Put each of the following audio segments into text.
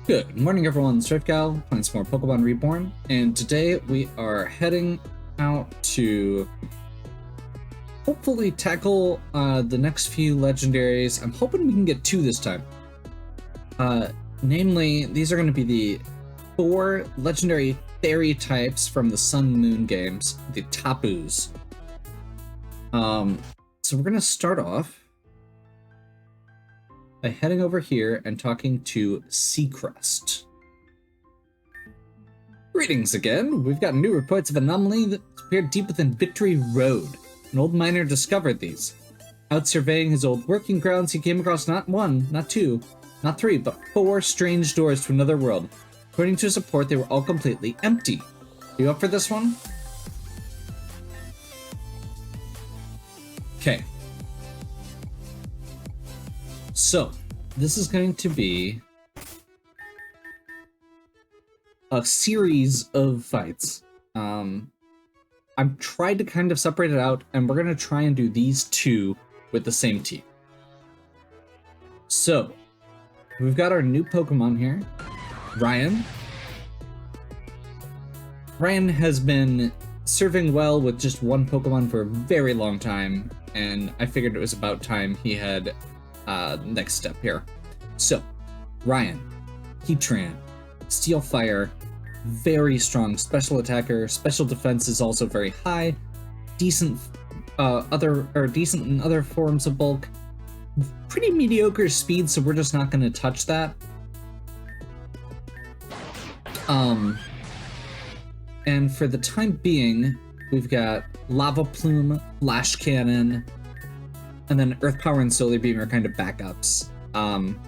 Good morning, everyone. It's Gal playing some more Pokémon Reborn, and today we are heading out to hopefully tackle the next few legendaries. I'm hoping we can get 2 this time. Namely, these are going to be the 4 legendary fairy types from the Sun Moon games, the Tapus. So we're going to start off by heading over here and talking to Seacrest. Greetings again. We've got new reports of an anomaly that appeared deep within Victory Road. An old miner discovered these. Out surveying his old working grounds, he came across not 1, not 2, not 3, but 4 strange doors to another world. According to his report, they were all completely empty. Are you up for this one? Okay. So, this is going to be a series of fights. I've tried to kind of separate it out, and we're going to try and do these 2 with the same team. So, we've got our new Pokemon here, Ryan. Ryan has been serving well with just 1 Pokemon for a very long time, and I figured it was about time he had next step here. So, Ryan, Heatran, Steel Fire, very strong special attacker. Special defense is also very high. Decent decent in other forms of bulk. Pretty mediocre speed, so we're just not going to touch that. And for the time being, we've got Lava Plume, Flash Cannon, and then Earth Power and Solar Beam are kind of backups. I'm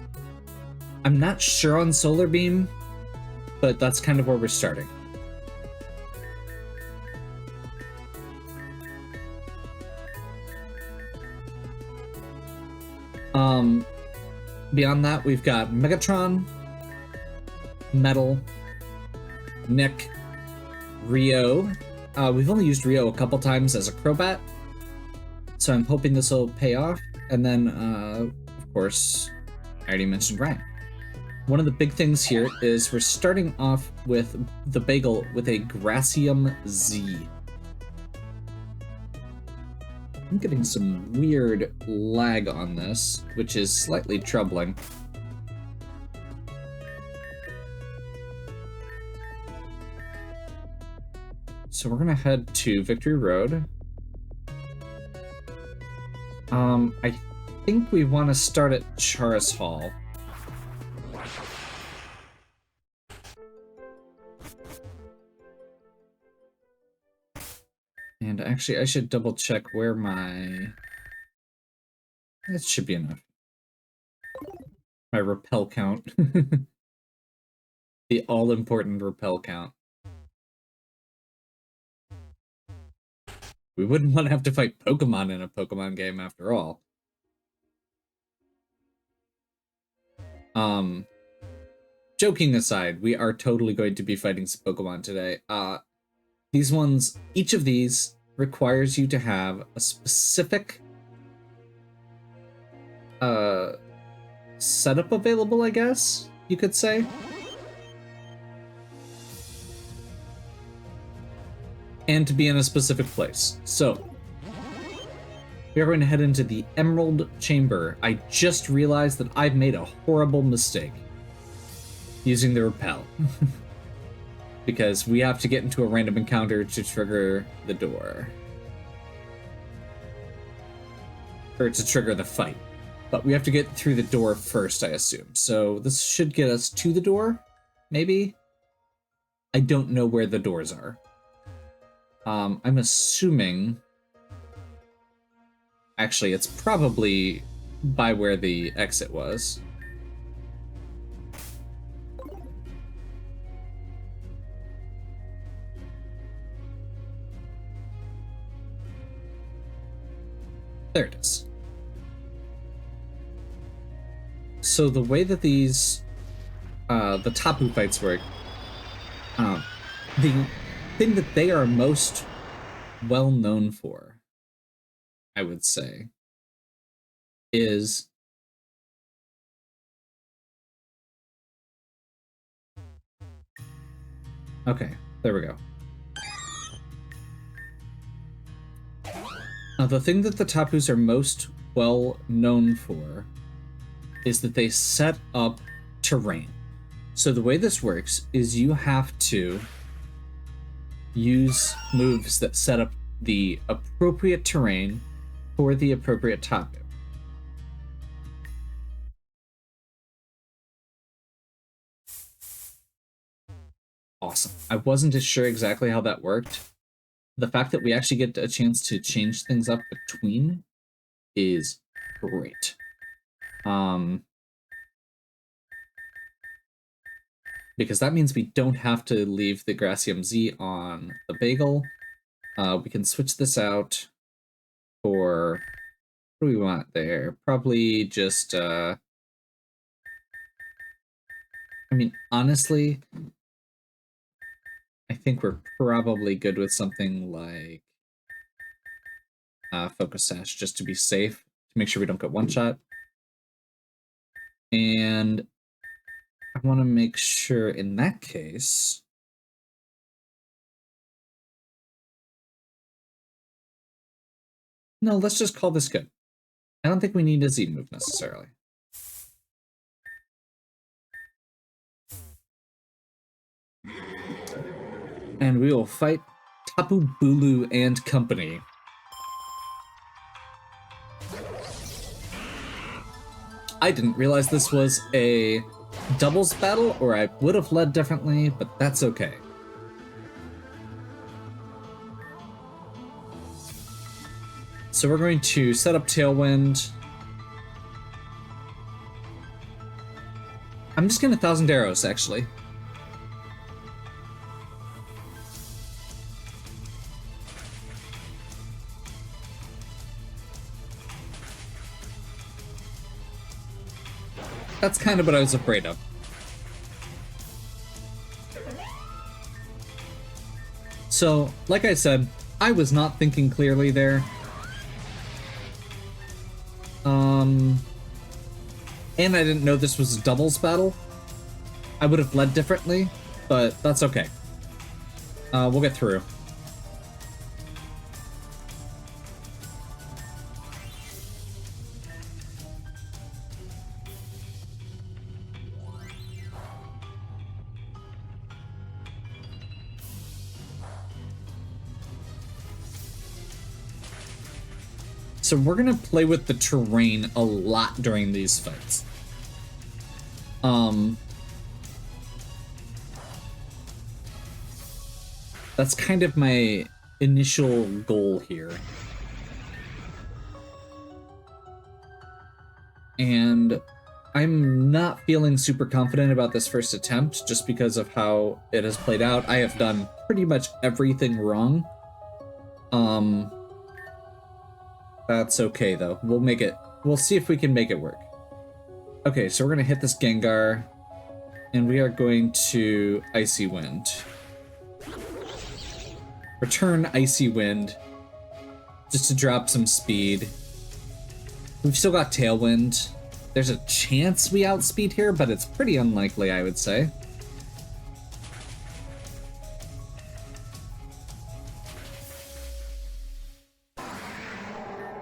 not sure on Solar Beam, but that's kind of where we're starting. Beyond that, we've got Megatron, Metal, Nick, Rio. We've only used Rio a couple times as a Crobat, so I'm hoping this will pay off. And then, of course, I already mentioned Ryan. One of the big things here is we're starting off with the Bagel with a Gracium Z. I'm getting some weird lag on this, which is slightly troubling. So we're gonna head to Victory Road. I think we want to start at Charis Hall. And actually, I should double check where my... That should be enough. My repel count. The all-important repel count. We wouldn't want to have to fight Pokemon in a Pokemon game after all. Joking aside, we are totally going to be fighting some Pokemon today. These ones, each of these requires you to have a specific setup available, I guess you could say. And to be in a specific place. So, we are going to head into the Emerald Chamber. I just realized that I've made a horrible mistake using the repel. Because we have to get into a random encounter to trigger the door. Or to trigger the fight. But we have to get through the door first, I assume. So this should get us to the door, maybe? I don't know where the doors are. I'm assuming... Actually, it's probably by where the exit was. There it is. So the way that these, the Tapu fights work, the thing that they are most well known for, I would say, is Okay, there we go. Now, the thing that the Tapus are most well known for is that they set up terrain. So the way this works is you have to use moves that set up the appropriate terrain for the appropriate Tapu. Awesome. I wasn't as sure exactly how that worked. The fact that we actually get a chance to change things up between is great. Because that means we don't have to leave the Gracium Z on the bagel. We can switch this out for, what do we want there? Probably just, I mean, honestly, I think we're probably good with something like Focus Sash, just to be safe, to make sure we don't get one shot. And I want to make sure in that case, no, let's just call this good. I don't think we need a Z move necessarily. And we will fight Tapu, Bulu, and company. I didn't realize this was a doubles battle, or I would have led differently, but that's okay. So we're going to set up Tailwind. I'm just gonna 1,000 arrows, actually. That's kind of what I was afraid of. So, like I said, I was not thinking clearly there. And I didn't know this was a doubles battle. I would have led differently, but that's okay. We'll get through. So we're gonna play with the terrain a lot during these fights. That's kind of my initial goal here. And I'm not feeling super confident about this first attempt just because of how it has played out. I have done pretty much everything wrong. That's okay though. We'll make it. We'll see if we can make it work. Okay, so we're gonna hit this Gengar, and we are going to Icy Wind. Return Icy Wind, just to drop some speed. We've still got Tailwind. There's a chance we outspeed here, but it's pretty unlikely, I would say.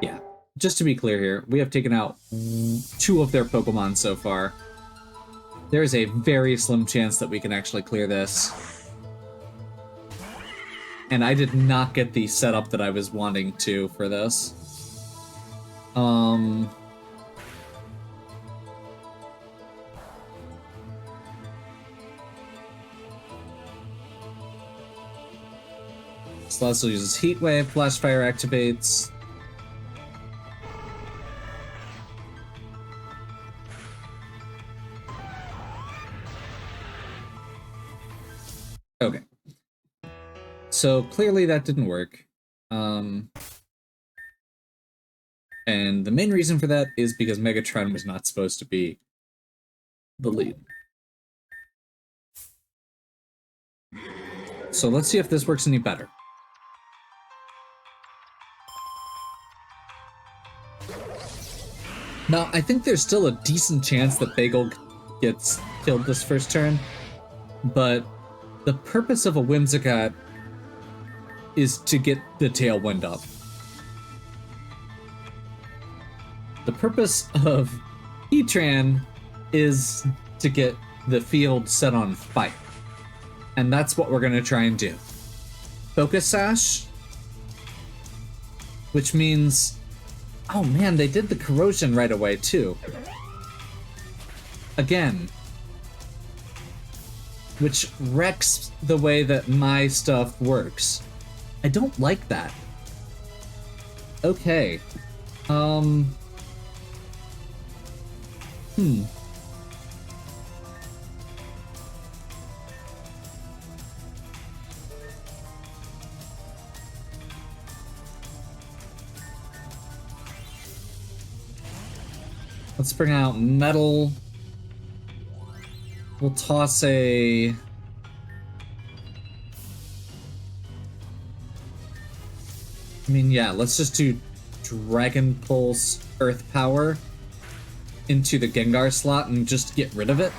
Yeah, just to be clear here, we have taken out 2 of their Pokemon so far. There is a very slim chance that we can actually clear this. And I did not get the setup that I was wanting to for this. Celestial uses Heat Wave, Flash Fire activates. Okay. So clearly that didn't work. And the main reason for that is because Megatron was not supposed to be the lead. So let's see if this works any better. Now, I think there's still a decent chance that Bagel gets killed this first turn, but the purpose of a Whimsicott is to get the tailwind up. The purpose of Heatran is to get the field set on fire. And that's what we're going to try and do. Focus Sash, which means... Oh man, they did the corrosion right away too. Again. Which wrecks the way that my stuff works. I don't like that. Okay. Let's bring out metal. We'll toss a... I mean, yeah, let's just do Dragon Pulse Earth Power into the Gengar slot and just get rid of it.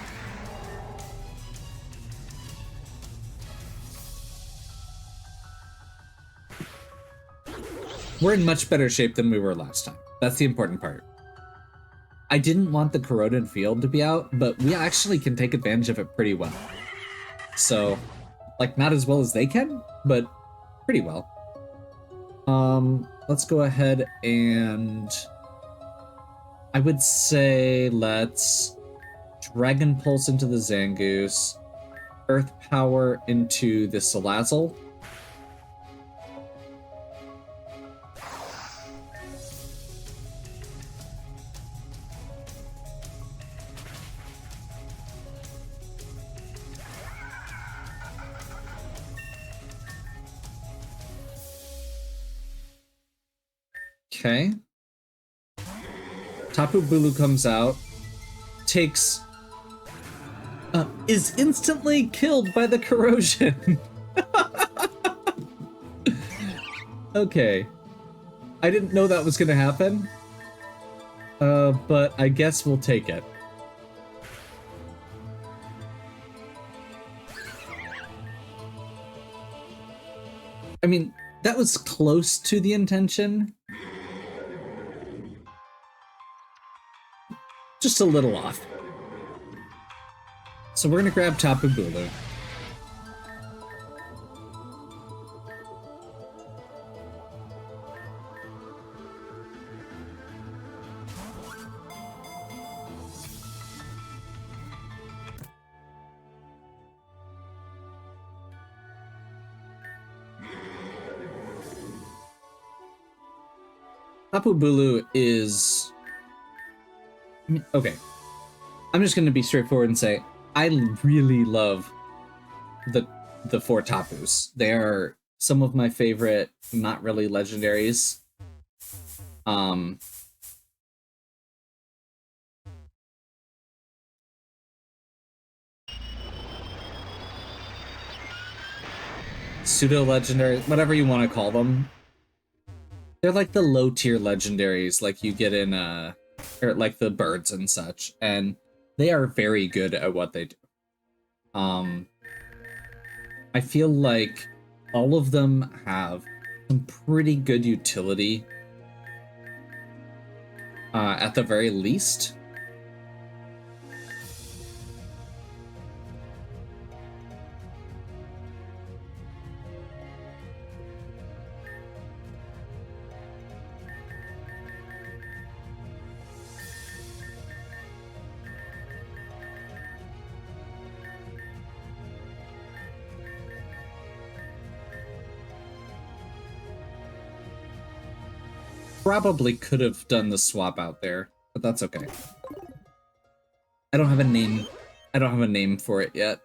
We're in much better shape than we were last time. That's the important part. I didn't want the corroded field to be out, but we actually can take advantage of it pretty well. So, like, not as well as they can, but pretty well. Let's go ahead and... I would say let's Dragon Pulse into the Zangoose, Earth Power into the Salazzle. Okay. Tapu Bulu comes out, takes... is instantly killed by the corrosion. Okay. I didn't know that was gonna happen. But I guess we'll take it. I mean, that was close to the intention. Just a little off. So we're gonna grab Tapu Bulu. Tapu Bulu is... Okay, I'm just going to be straightforward and say I really love the four Tapus. They are some of my favorite, not really legendaries. Pseudo-legendary, whatever you want to call them. They're like the low-tier legendaries like you get in or like the birds and such, and they are very good at what they do. I feel like all of them have some pretty good utility, at the very least. Probably could have done the swap out there, but that's okay. I don't have a name. I don't have a name for it yet.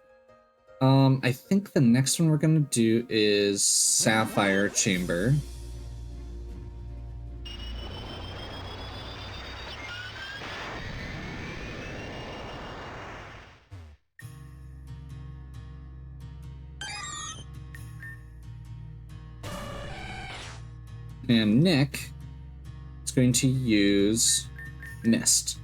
I think the next one we're gonna do is Sapphire Chamber. And Nick is going to use Mist.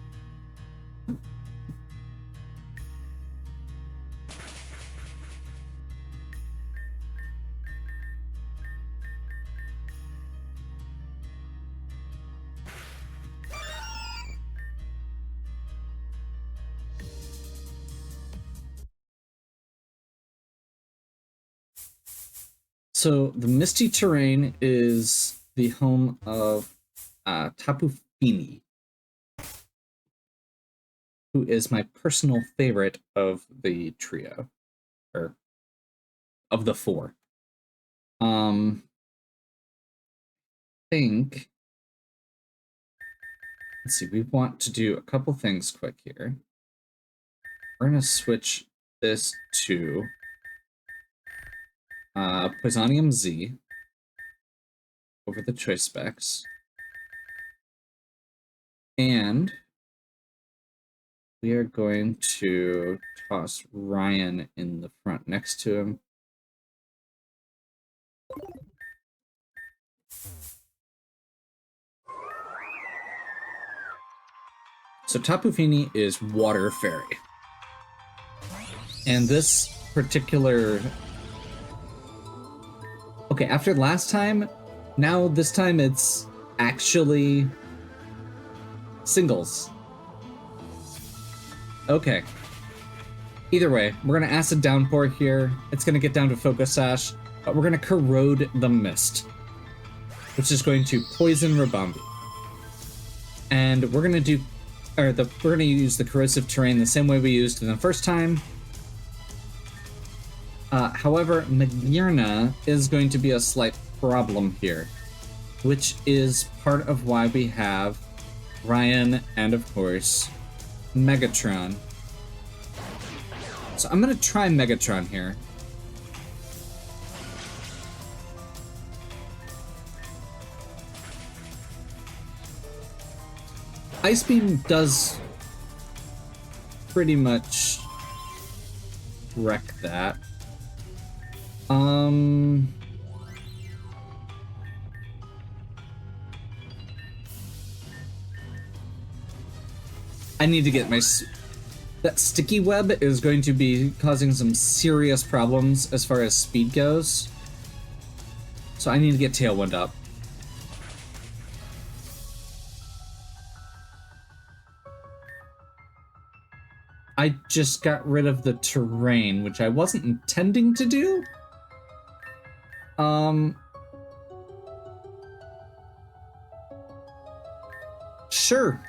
So the misty terrain is the home of Tapu, who is my personal favorite of the trio, or of the four. I think, let's see, we want to do a couple things quick here. We're gonna switch this to Poisonium Z over the choice specs. And we are going to toss Ryan in the front next to him. So Tapu Fini is Water Fairy. And this particular... Okay, after last time, now this time it's actually singles. Okay. Either way, we're going to Acid Downpour here. It's going to get down to Focus Sash, but we're going to Corrode the Mist, which is going to poison Rabambi. And we're going to do... we're going to use the Corrosive Terrain the same way we used it the first time. However, Magearna is going to be a slight problem here, which is part of why we have Ryan and, of course, Megatron. So I'm going to try Megatron here. Ice Beam does pretty much wreck that. I need to get my... That sticky web is going to be causing some serious problems as far as speed goes. So I need to get Tailwind up. I just got rid of the terrain, which I wasn't intending to do. Sure.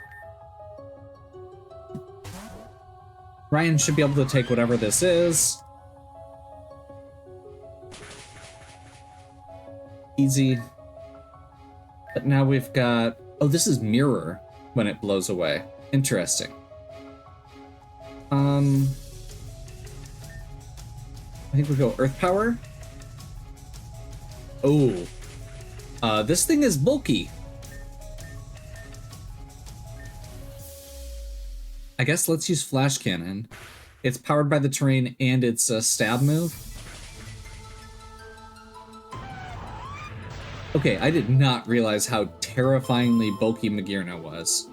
Ryan should be able to take whatever this is. Easy. But now we've got... Oh, this is Mirror when it blows away. Interesting. I think we go Earth Power. Oh. This thing is bulky. I guess let's use Flash Cannon. It's powered by the terrain and it's a stab move. Okay, I did not realize how terrifyingly bulky Magearna was.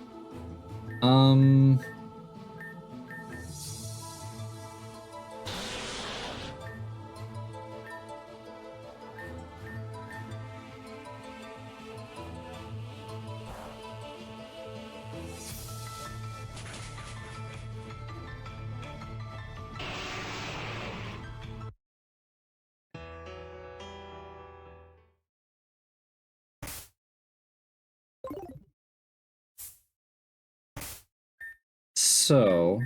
So...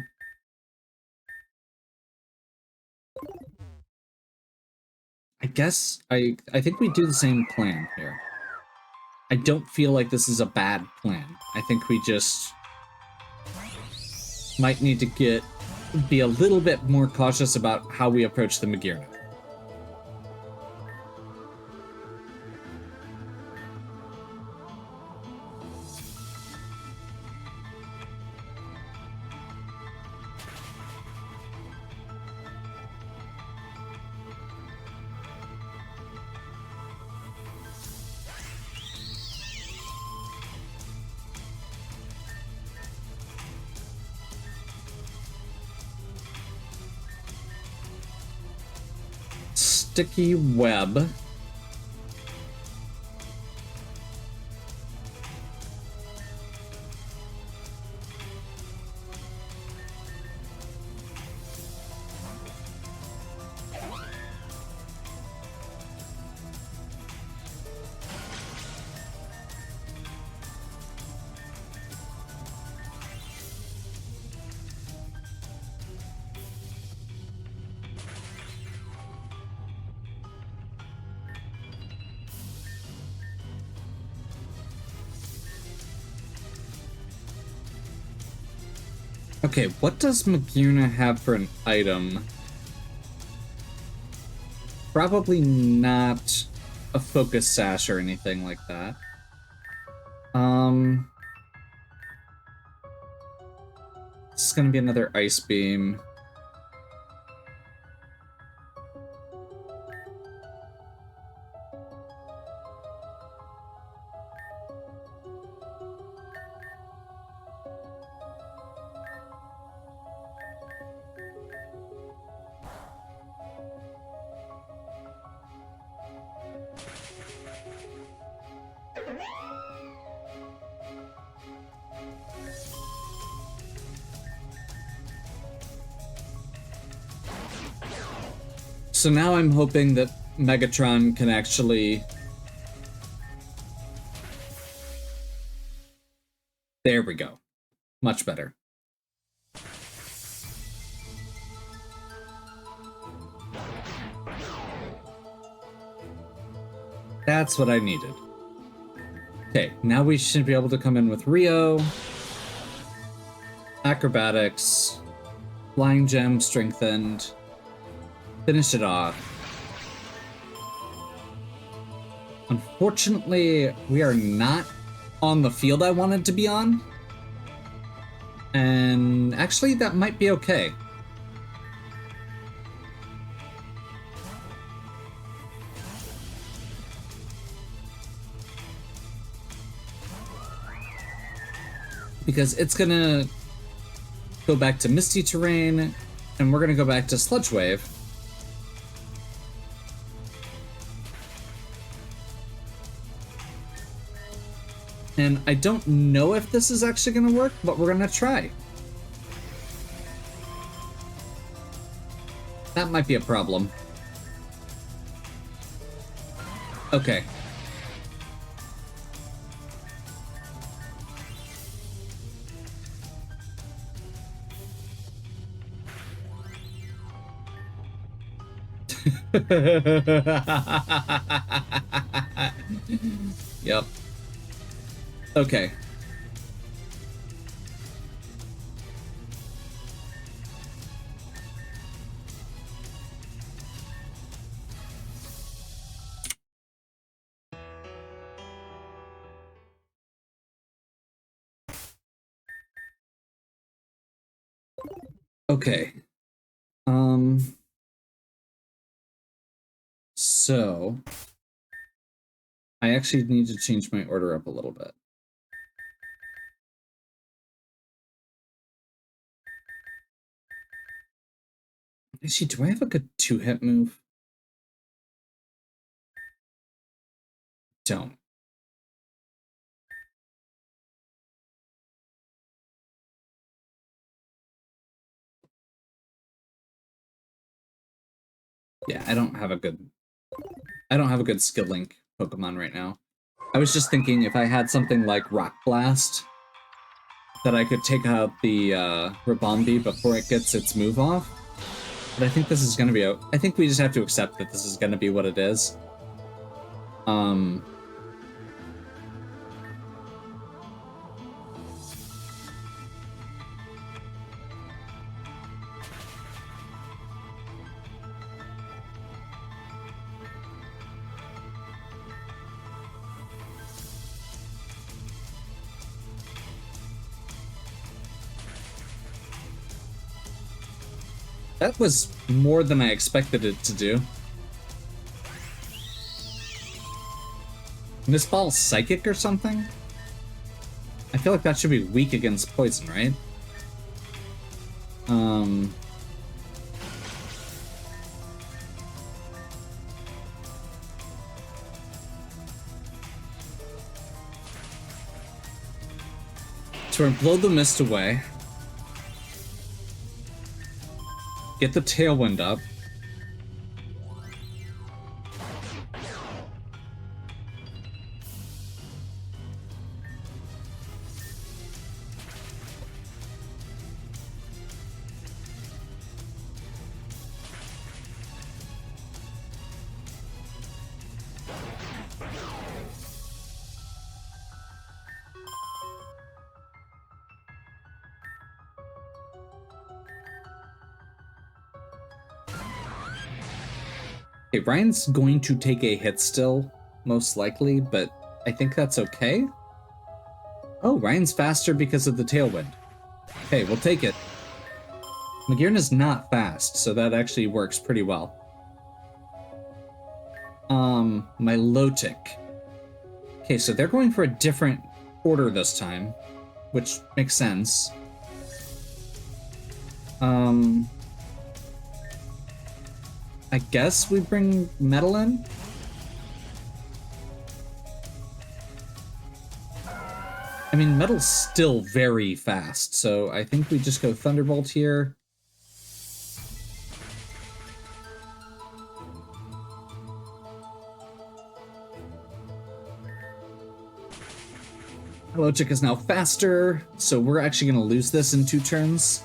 I guess I think we do the same plan here. I don't feel like this is a bad plan. I think we just might need to be a little bit more cautious about how we approach the Magearna. Sticky web. Okay, what does Maguna have for an item? Probably not a focus sash or anything like that. This is gonna be another ice beam. So now I'm hoping that Megatron can actually... There we go. Much better. That's what I needed. Okay, now we should be able to come in with Rio, Acrobatics, Flying Gem strengthened, finish it off. Unfortunately, we are not on the field I wanted to be on. And actually, that might be okay. Because it's gonna go back to Misty Terrain, and we're gonna go back to Sludge Wave. And I don't know if this is actually gonna work, but we're gonna try. That might be a problem. Okay. Yep. Okay. Okay. So I actually need to change my order up a little bit. Actually, do I have a good two-hit move? Don't. Yeah, I don't have a good skill link Pokemon right now. I was just thinking if I had something like Rock Blast that I could take out the Ribombee before it gets its move off. But I think this is gonna be I think we just have to accept that this is gonna be what it is. That was more than I expected it to do. Miss Ball's Psychic or something? I feel like that should be weak against poison, right? So we're gonna blow the mist away. Get the Tailwind up. Okay, Ryan's going to take a hit still, most likely, but I think that's okay. Oh, Ryan's faster because of the tailwind. Okay, we'll take it. Magirna's not fast, so that actually works pretty well. Milotic. Okay, so they're going for a different order this time, which makes sense. I guess we bring Metal in? I mean, Metal's still very fast, so I think we just go Thunderbolt here. Milotic is now faster, so we're actually going to lose this in 2 turns.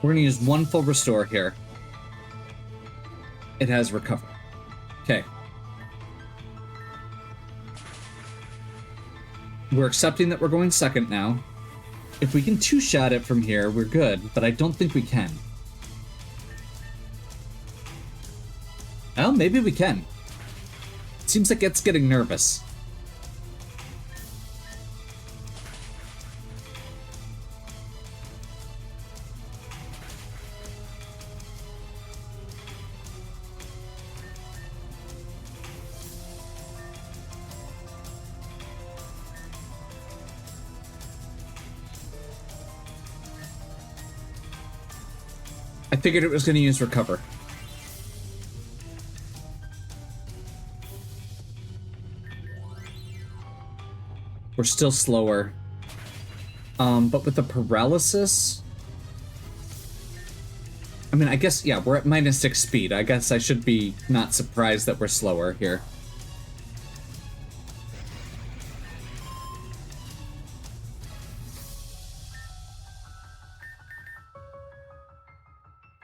We're going to use 1 full restore here. It has recover. Okay. We're accepting that we're going second now. If we can 2-shot it from here, we're good, but I don't think we can. Well, maybe we can. It seems like it's getting nervous. I figured it was going to use recover. We're still slower. But with the paralysis... I mean, I guess, yeah, we're at -6 speed. I guess I should be not surprised that we're slower here.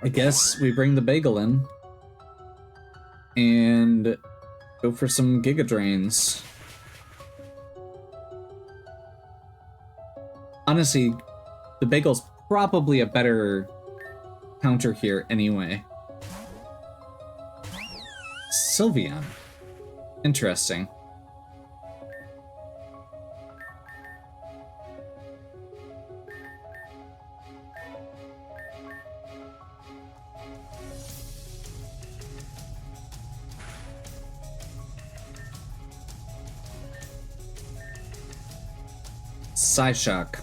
I guess we bring the bagel in and go for some Giga Drains. Honestly, the bagel's probably a better counter here anyway. Sylveon. Interesting. Psyshock.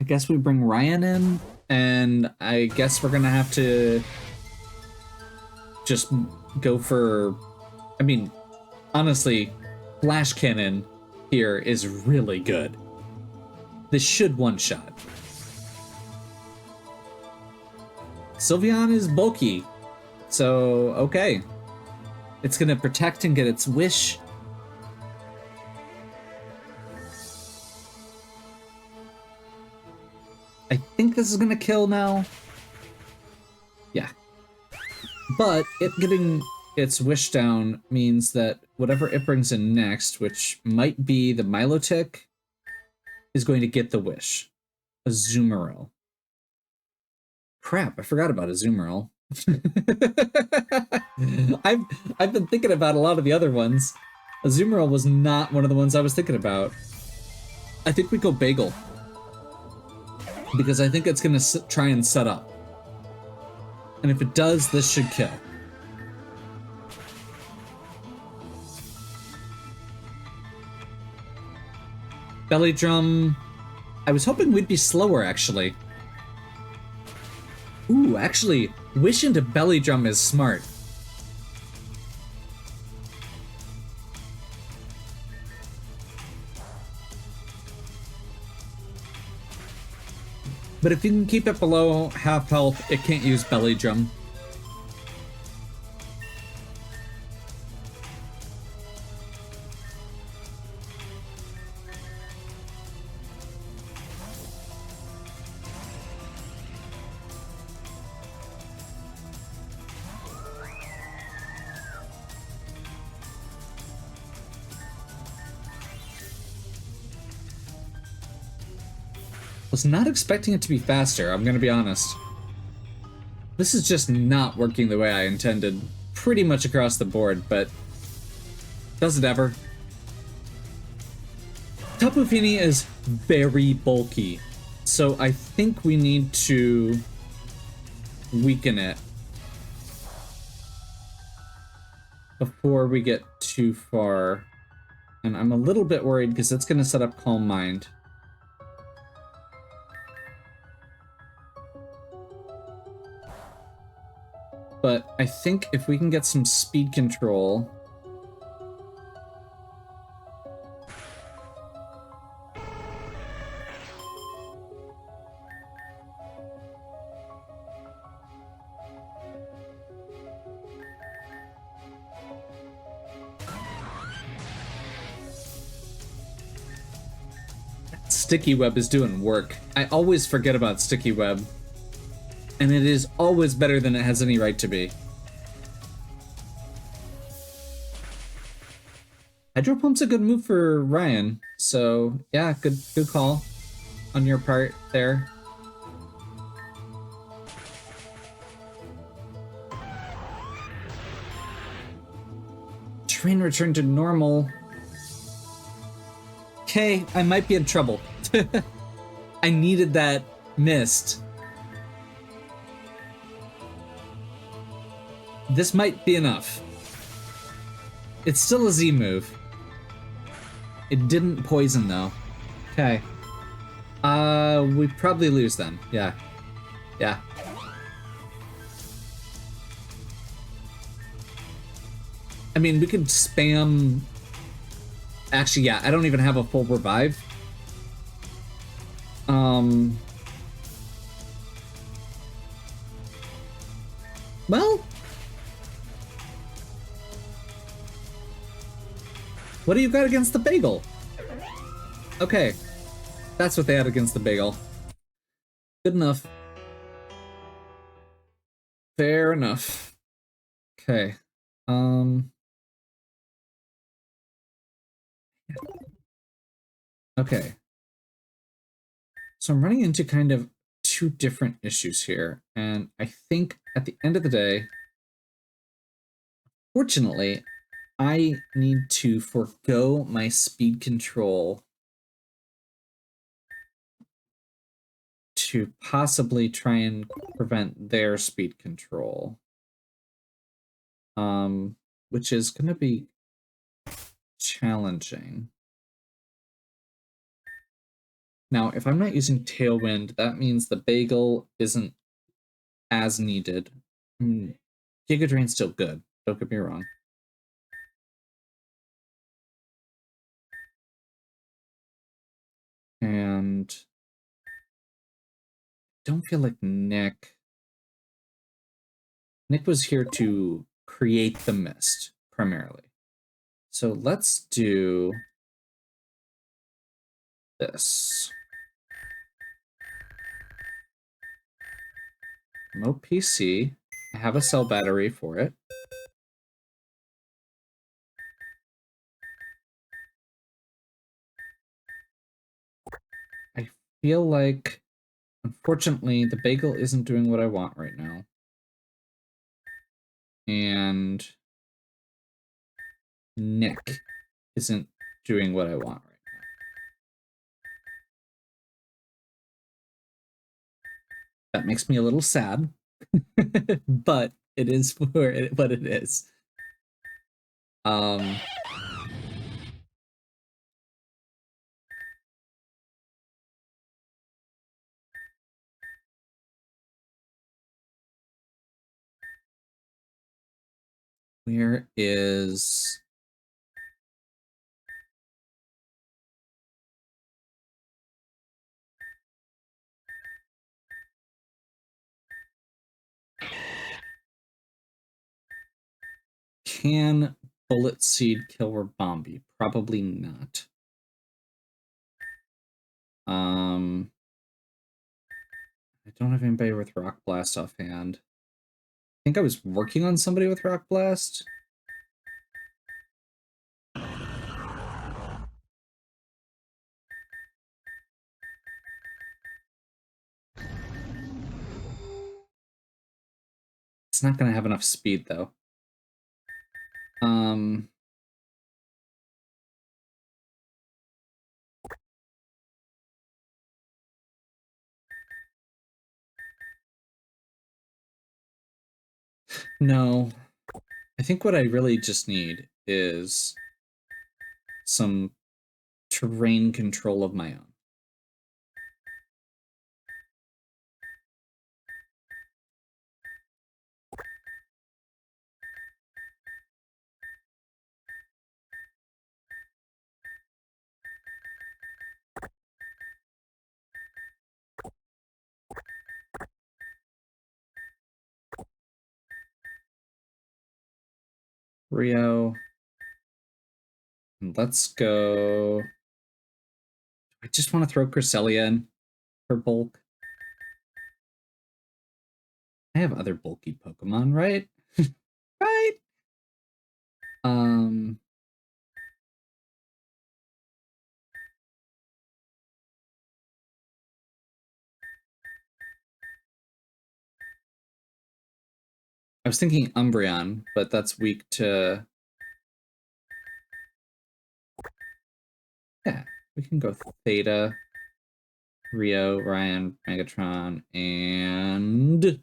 I guess we bring Ryan in, and I guess we're gonna have to just go for... I mean, honestly, Flash Cannon here is really good. This should one-shot. Sylveon is bulky, so okay. It's gonna protect and get its wish. I think this is gonna kill now. Yeah. But it getting its wish down means that whatever it brings in next, which might be the Milotic, is going to get the wish. Azumarill. Crap, I forgot about Azumarill. I've been thinking about a lot of the other ones. Azumarill was not one of the ones I was thinking about. I think we go Bagel. Because I think it's going to try and set up. And if it does, this should kill. Belly Drum. I was hoping we'd be slower, actually. Ooh, actually, Wish into Belly Drum is smart. But if you can keep it below half health, it can't use Belly Drum. Was not expecting it to be faster, I'm gonna be honest. This is just not working the way I intended pretty much across the board, but does it ever? Tapu Fini is very bulky, so I think we need to weaken it before we get too far. And I'm a little bit worried because it's going to set up Calm Mind. But I think if we can get some speed control... Sticky Web is doing work. I always forget about Sticky Web. And it is always better than it has any right to be. Hydro Pump's a good move for Ryan. So, yeah, good call on your part there. Train returned to normal. Okay, I might be in trouble. I needed that mist. This might be enough. It's still a Z move. It didn't poison though. Okay. We probably lose then. Yeah. Yeah. I mean, we could spam... Actually, yeah, I don't even have a full revive. Well... What do you got against the bagel? Okay. That's what they had against the bagel. Good enough. Fair enough. Okay. Okay. So I'm running into kind of two different issues here, and I think at the end of the day, fortunately, I need to forego my speed control to possibly try and prevent their speed control. Which is going to be challenging. Now, if I'm not using Tailwind, that means the bagel isn't as needed. Giga Drain's still good, don't get me wrong. And I don't feel like Nick was here to create the mist, primarily. So let's do this. No PC. I have a cell battery for it. I feel like, unfortunately, the bagel isn't doing what I want right now. And Nick isn't doing what I want right now. That makes me a little sad, but it is what it is. Where is... Can Bullet Seed kill Rabombi? Probably not. I don't have anybody with Rock Blast offhand. I think I was working on somebody with Rock Blast. It's not going to have enough speed, though. No. I think what I really just need is some terrain control of my own. Rio. Let's go. I just want to throw Cresselia in for bulk. I have other bulky Pokemon, right? Right? I was thinking Umbreon, but that's weak to... Yeah, we can go Theta, Rio, Ryan, Megatron, and...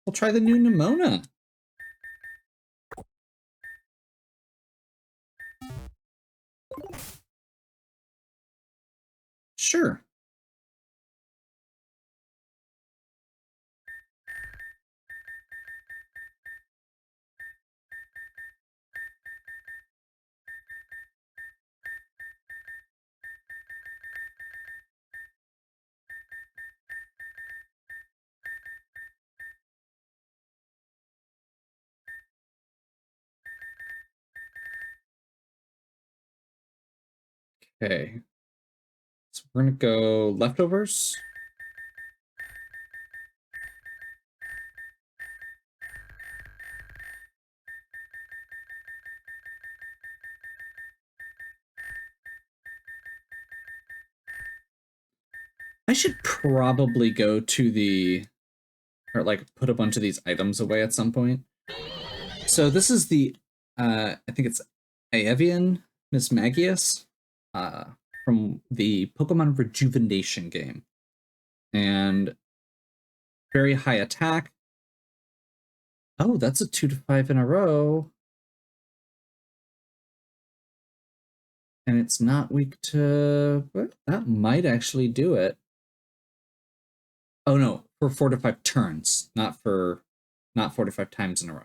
We'll try the new Nimona. Sure. Okay. So we're gonna go leftovers. I should probably go to the... or like put a bunch of these items away at some point. So this is the, I think it's Aevian Miss Magius from the Pokemon Rejuvenation game. And very high attack. Oh, that's a 2 to 5 in a row. And it's not weak to... that might actually do it. Oh no, for 4 to 5 turns, not 4 to 5 times in a row.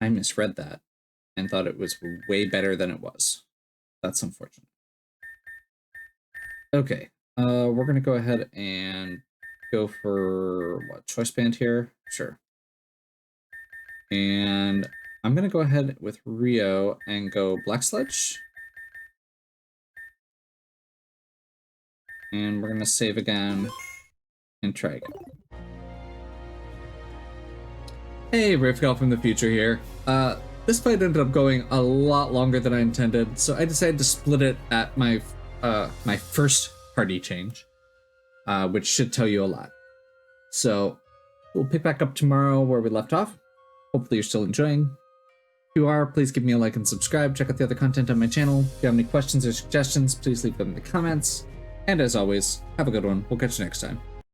I misread that and thought it was way better than it was. That's unfortunate. Okay, we're gonna go ahead and go for what, choice band here? Sure. And I'm gonna go ahead with Rio and go Black Sledge. And we're gonna save again and try again. Hey, Rifgal from the future here. This fight ended up going a lot longer than I intended, so I decided to split it at my my first party change, which should tell you a lot. So we'll pick back up tomorrow where we left off. Hopefully you're still enjoying. If you are, please give me a like and subscribe. Check out the other content on my channel. If you have any questions or suggestions, please leave them in the comments. And as always, have a good one. We'll catch you next time.